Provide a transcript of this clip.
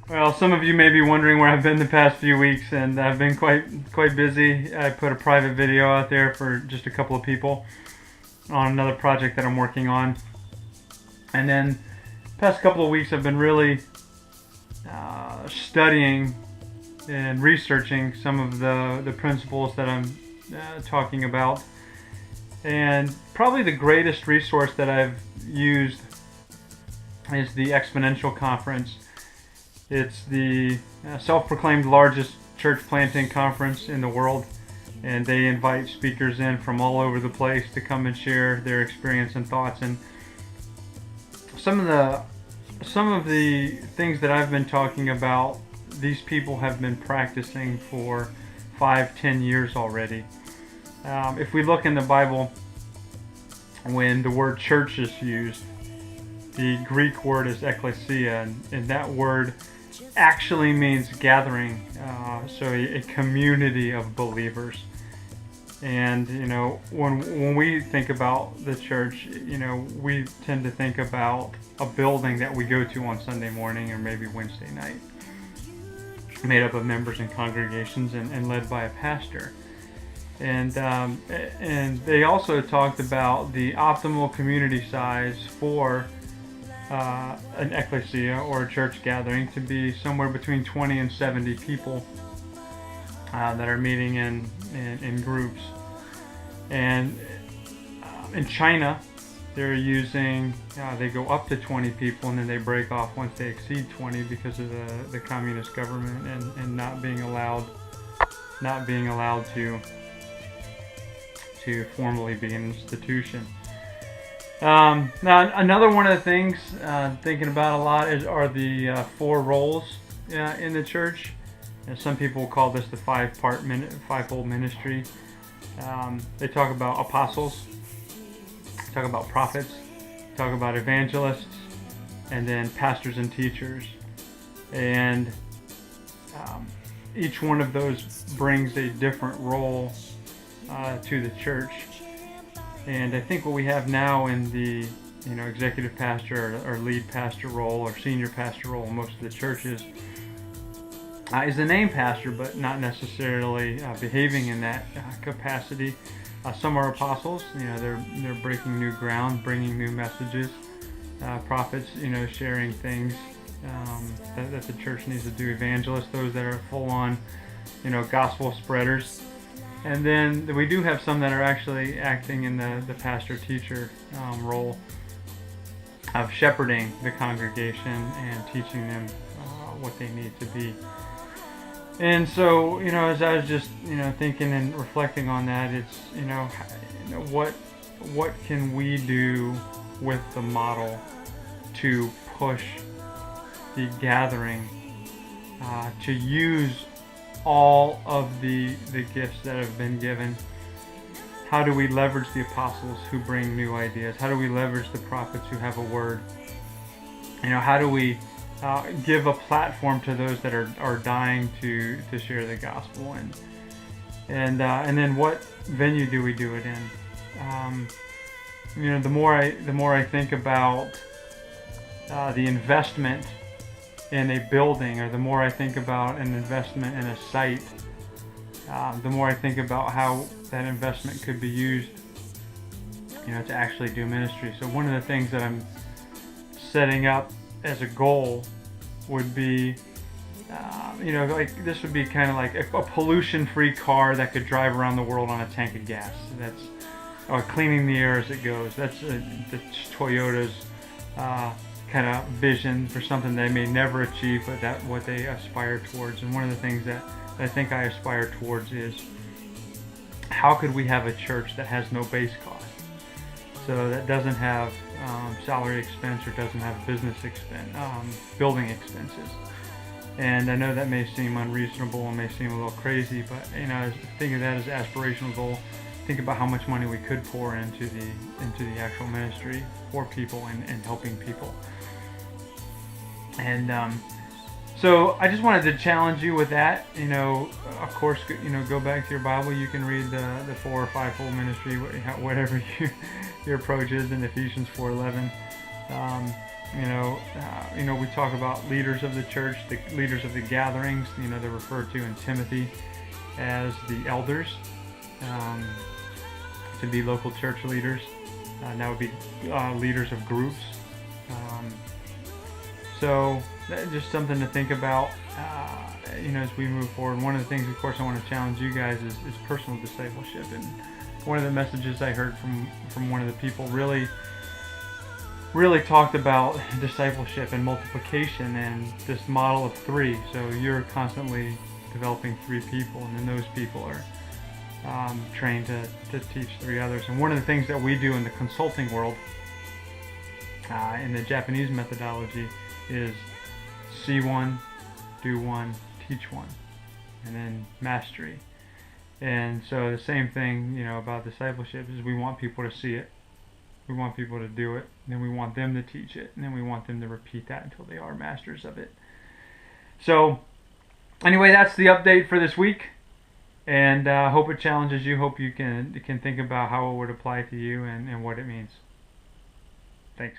Well, some of you may be wondering where I've been the past few weeks, and I've been quite busy. I put a private video out there for just a couple of people on another project that I'm working on, and then past couple of weeks I've been really studying and researching some of the principles that I'm talking about. And probably the greatest resource that I've used is the Exponential Conference. It's the self-proclaimed largest church planting conference in the world, and they invite speakers in from all over the place to come and share their experience and thoughts. And some of the things that I've been talking about, these people have been practicing for 5-10 years already. If we look in the Bible, when the word church is used, the Greek word is ekklesia, and that word actually means gathering, so a community of believers. And when we think about the church, we tend to think about a building that we go to on Sunday morning or maybe Wednesday night, made up of members and congregations and led by a pastor. And they also talked about the optimal community size for an ecclesia or a church gathering to be somewhere between 20 and 70 people that are meeting in groups. And in China, they're using, they go up to 20 people and then they break off once they exceed 20 because of the communist government and not being allowed to formally be an institution. Now, another one of the things thinking about a lot are the 4 roles in the church. And some people call this the fivefold ministry. They talk about apostles, talk about prophets, talk about evangelists, and then pastors and teachers. And each one of those brings a different role to the church. And I think what we have now in the executive pastor or lead pastor role or senior pastor role in most of the churches is the name pastor, but not necessarily behaving in that capacity. Some are apostles, they're breaking new ground, bringing new messages. Prophets, sharing things that the church needs to do. Evangelists, those that are full-on, gospel spreaders. And then we do have some that are actually acting in the pastor-teacher role of shepherding the congregation and teaching them what they need to be. And so, as I was just, thinking and reflecting on that, it's, what can we do with the model to push the gathering to use all of the gifts that have been given? How do we leverage the apostles who bring new ideas? How do we leverage the prophets who have a word? How do we give a platform to those that are dying to share the gospel? And then what venue do we do it in? The more I think about the investment in a building, or the more I think about an investment in a site, the more I think about how that investment could be used, to actually do ministry. So one of the things that I'm setting up as a goal would be, like this would be kind of like a pollution-free car that could drive around the world on a tank of gas. That's cleaning the air as it goes. That's the Toyota's kind of vision for something they may never achieve, but that's what they aspire towards. And one of the things that I think I aspire towards is, how could we have a church that has no base cost? So that doesn't have salary expense or doesn't have business expense, building expenses. And I know that may seem unreasonable and may seem a little crazy, but think of that as an aspirational goal. Think about how much money we could pour into the actual ministry for people and helping people. And so I just wanted to challenge you with that. Of course, go back to your Bible. You can read the 4 or 5-fold ministry, whatever your approach is, in Ephesians 4:11. We talk about leaders of the church, the leaders of the gatherings. They're referred to in Timothy as the elders, um, to be local church leaders. That would be leaders of groups. Um, so just something to think about, as we move forward. One of the things, of course, I want to challenge you guys is personal discipleship. And one of the messages I heard from one of the people really talked about discipleship and multiplication and this model of three. So you're constantly developing three people, and then those people are trained to teach three others. And one of the things that we do in the consulting world, in the Japanese methodology, is see one, do one, teach one, and then mastery. And so the same thing, about discipleship is we want people to see it, we want people to do it, and then we want them to teach it, and then we want them to repeat that until they are masters of it. So anyway, that's the update for this week, and hope it challenges you. Hope you can think about how it would apply to you and what it means. Thanks.